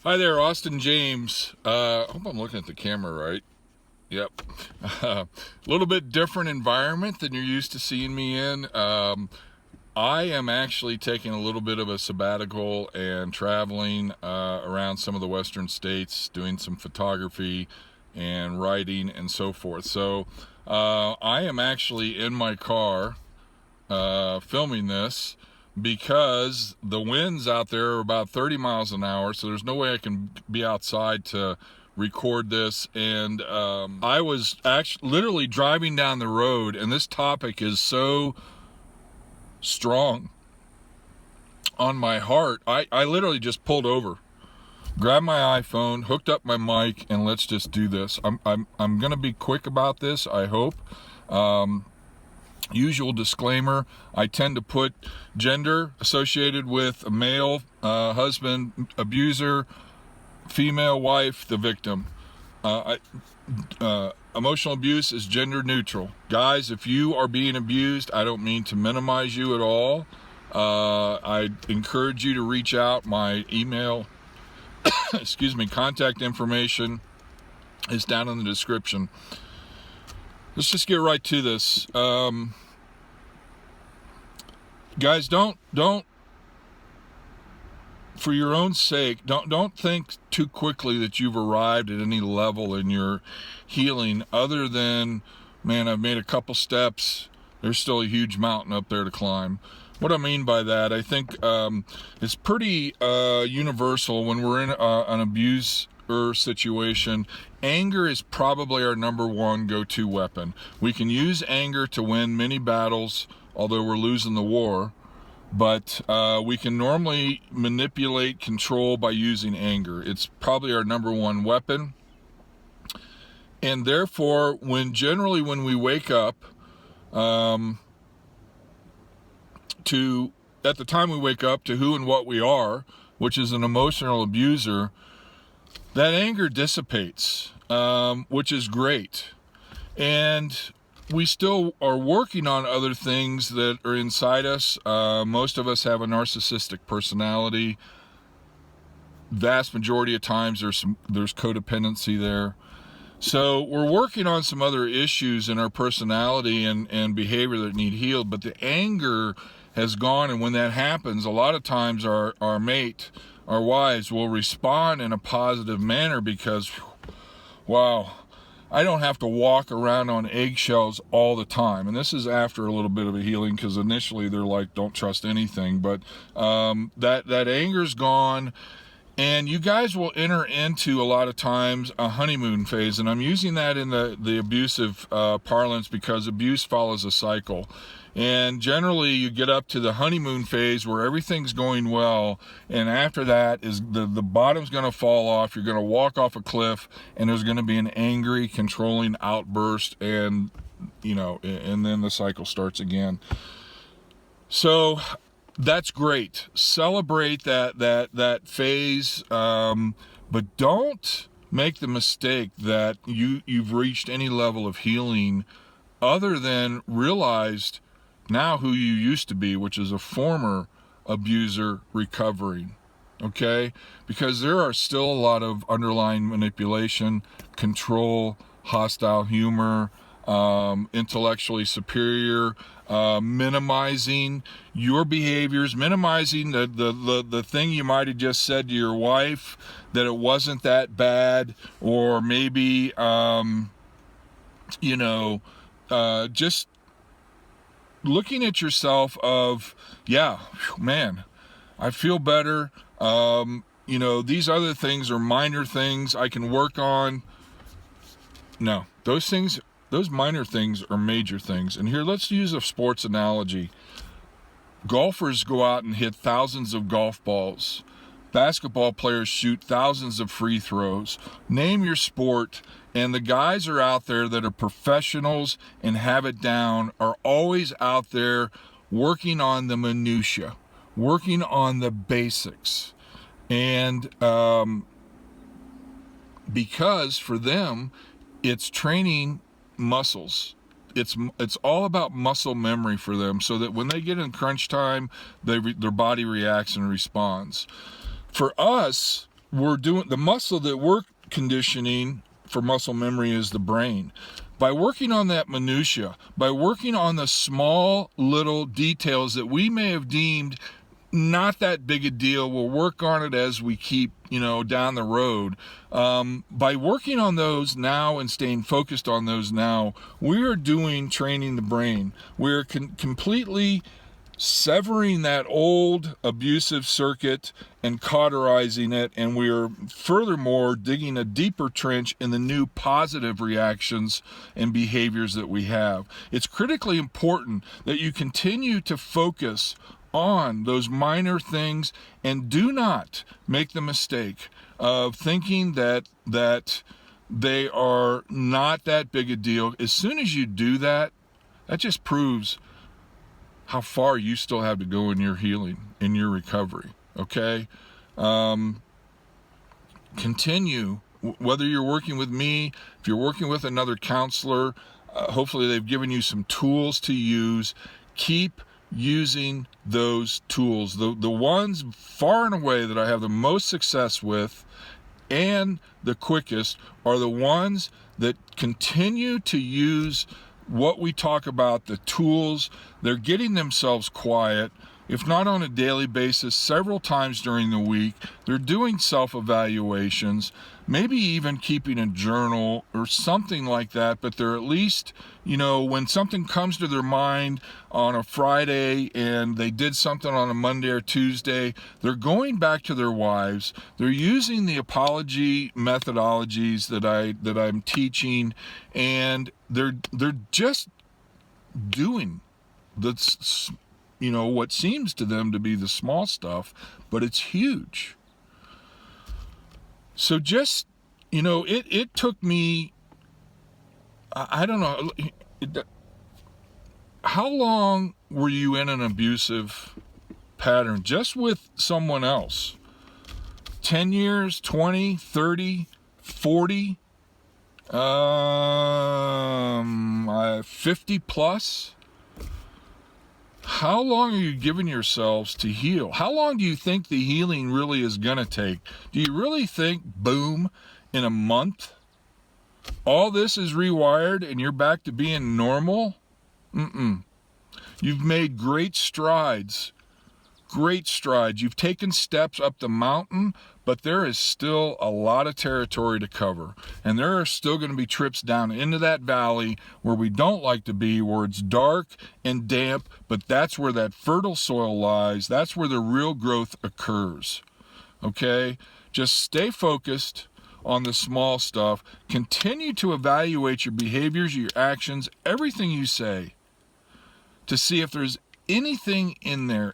Hi there, Austin James. I hope I'm looking at the camera right. Yep. A little bit different environment than you're used to seeing me in. I am actually taking a little bit of a sabbatical and traveling around some of the western states, doing some photography and writing and so forth. So I am actually in my car filming this because the winds out there are about 30 miles an hour, so there's no way I can be outside to record this. And I was actually literally driving down the road, and this topic is so strong on my heart. I literally just pulled over, grabbed my iPhone, hooked up my mic, and let's just do this. I'm gonna be quick about this, I hope. Usual disclaimer, I tend to put gender associated with a male husband, abuser, female wife, the victim. Emotional abuse is gender neutral. Guys, if you are being abused, I don't mean to minimize you at all. I encourage you to reach out. My email, contact information is down in the description. Let's just get right to this. Guys, don't for your own sake, don't think too quickly that you've arrived at any level in your healing other than, man, I've made a couple steps. There's still a huge mountain up there to climb. What I mean by that, I think it's pretty universal when we're in an abuse situation. Anger is probably our number one go-to weapon. We can use anger to win many battles, although we're losing the war, but we can normally manipulate control by using anger. It's probably our number one weapon. And therefore, when we wake up, at the time we wake up to who and what we are, which is an emotional abuser, that anger dissipates, which is great. And we still are working on other things that are inside us. Most of us have a narcissistic personality. Vast majority of times there's codependency there. So we're working on some other issues in our personality and behavior that need healed, but the anger has gone, and when that happens, a lot of times our mate, our wives, will respond in a positive manner because, wow, I don't have to walk around on eggshells all the time. And this is after a little bit of a healing, because initially they're like, don't trust anything. But that anger's gone, and you guys will enter into, a lot of times, a honeymoon phase. And I'm using that in the abusive parlance because abuse follows a cycle. And generally you get up to the honeymoon phase where everything's going well, and after that is the bottom's going to fall off. You're going to walk off a cliff, and there's going to be an angry, controlling outburst, and and then the cycle starts again. So that's great. Celebrate that phase, but don't make the mistake that you've reached any level of healing other than realized now who you used to be, which is a former abuser recovering. Okay? Because there are still a lot of underlying manipulation, control, hostile humor, intellectually superior, minimizing your behaviors, minimizing the thing you might have just said to your wife, that it wasn't that bad, or maybe just looking at yourself of, yeah, man, I feel better. These other things are minor things I can work on. No, those minor things are major things. And here, let's use a sports analogy. Golfers go out and hit thousands of golf balls. Basketball players shoot thousands of free throws. Name your sport, and the guys are out there that are professionals and have it down, are always out there working on the minutia, working on the basics. And because for them, it's training muscles. It's all about muscle memory for them, so that when they get in crunch time, their body reacts and responds. For us, we're doing, the muscle that we're conditioning for muscle memory is the brain. By working on that minutia, by working on the small little details that we may have deemed not that big a deal, we'll work on it as we keep, down the road. By working on those now and staying focused on those now, we are doing training the brain. We're completely severing that old abusive circuit and cauterizing it, and we're furthermore digging a deeper trench in the new positive reactions and behaviors that we have. It's critically important that you continue to focus on those minor things and do not make the mistake of thinking that they are not that big a deal. As soon as you do that, that just proves how far you still have to go in your healing, in your recovery. Okay? Continue, whether you're working with me, if you're working with another counselor, hopefully they've given you some tools to use. Keep using those tools. The ones far and away that I have the most success with and the quickest are the ones that continue to use what we talk about, the tools. They're getting themselves quiet, if not on a daily basis, several times during the week. They're doing self-evaluations, maybe even keeping a journal or something like that, but they're at least, when something comes to their mind on a Friday and they did something on a Monday or Tuesday, they're going back to their wives. They're using the apology methodologies that I'm teaching, and they're just doing what seems to them to be the small stuff, but it's huge. So just, it took me, I don't know, how long were you in an abusive pattern just with someone else? 10 years, 20, 30, 40, 50 plus? How long are you giving yourselves to heal? How long do you think the healing really is going to take? Do you really think, boom, in a month, all this is rewired and you're back to being normal? You've made great strides. Great strides. You've taken steps up the mountain, but there is still a lot of territory to cover. And there are still going to be trips down into that valley where we don't like to be, where it's dark and damp, but that's where that fertile soil lies. That's where the real growth occurs. Okay? Just stay focused on the small stuff. Continue to evaluate your behaviors, your actions, everything you say, to see if there's anything in there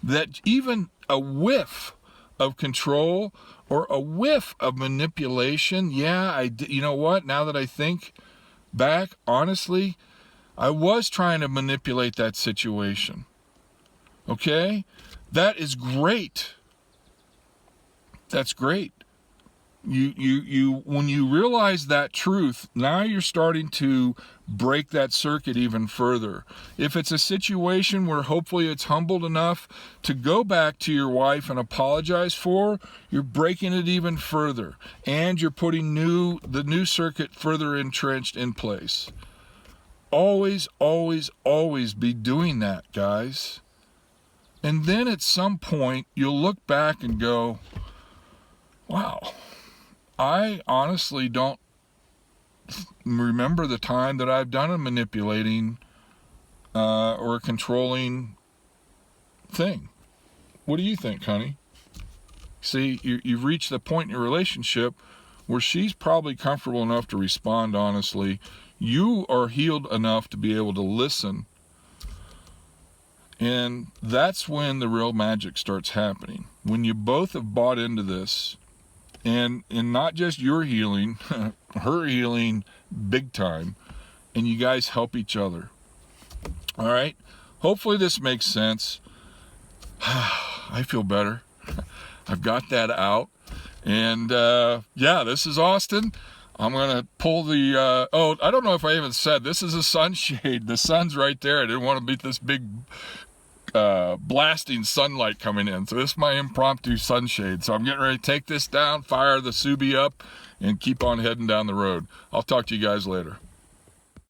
that even a whiff of control or a whiff of manipulation. You know what? Now that I think back, honestly, I was trying to manipulate that situation. Okay? That is great. That's great. You when you realize that truth, now you're starting to break that circuit even further. If it's a situation where hopefully it's humbled enough to go back to your wife and apologize for, you're breaking it even further, and you're putting the new circuit further entrenched in place. Always, always, always be doing that, guys. And then at some point you'll look back and go, wow, I honestly don't remember the time that I've done a manipulating or a controlling thing. What do you think, honey? See, you've reached the point in your relationship where she's probably comfortable enough to respond honestly. You are healed enough to be able to listen. And that's when the real magic starts happening. When you both have bought into this, and not just your healing, her healing big time, and you guys help each other. All right? Hopefully this makes sense. I feel better. I've got that out. And this is Austin. I'm going to pull the, I don't know if I even said, this is a sunshade. The sun's right there. I didn't want to beat this big blasting sunlight coming in. So this is my impromptu sunshade. So I'm getting ready to take this down, fire the Subi up, and keep on heading down the road. I'll talk to you guys later.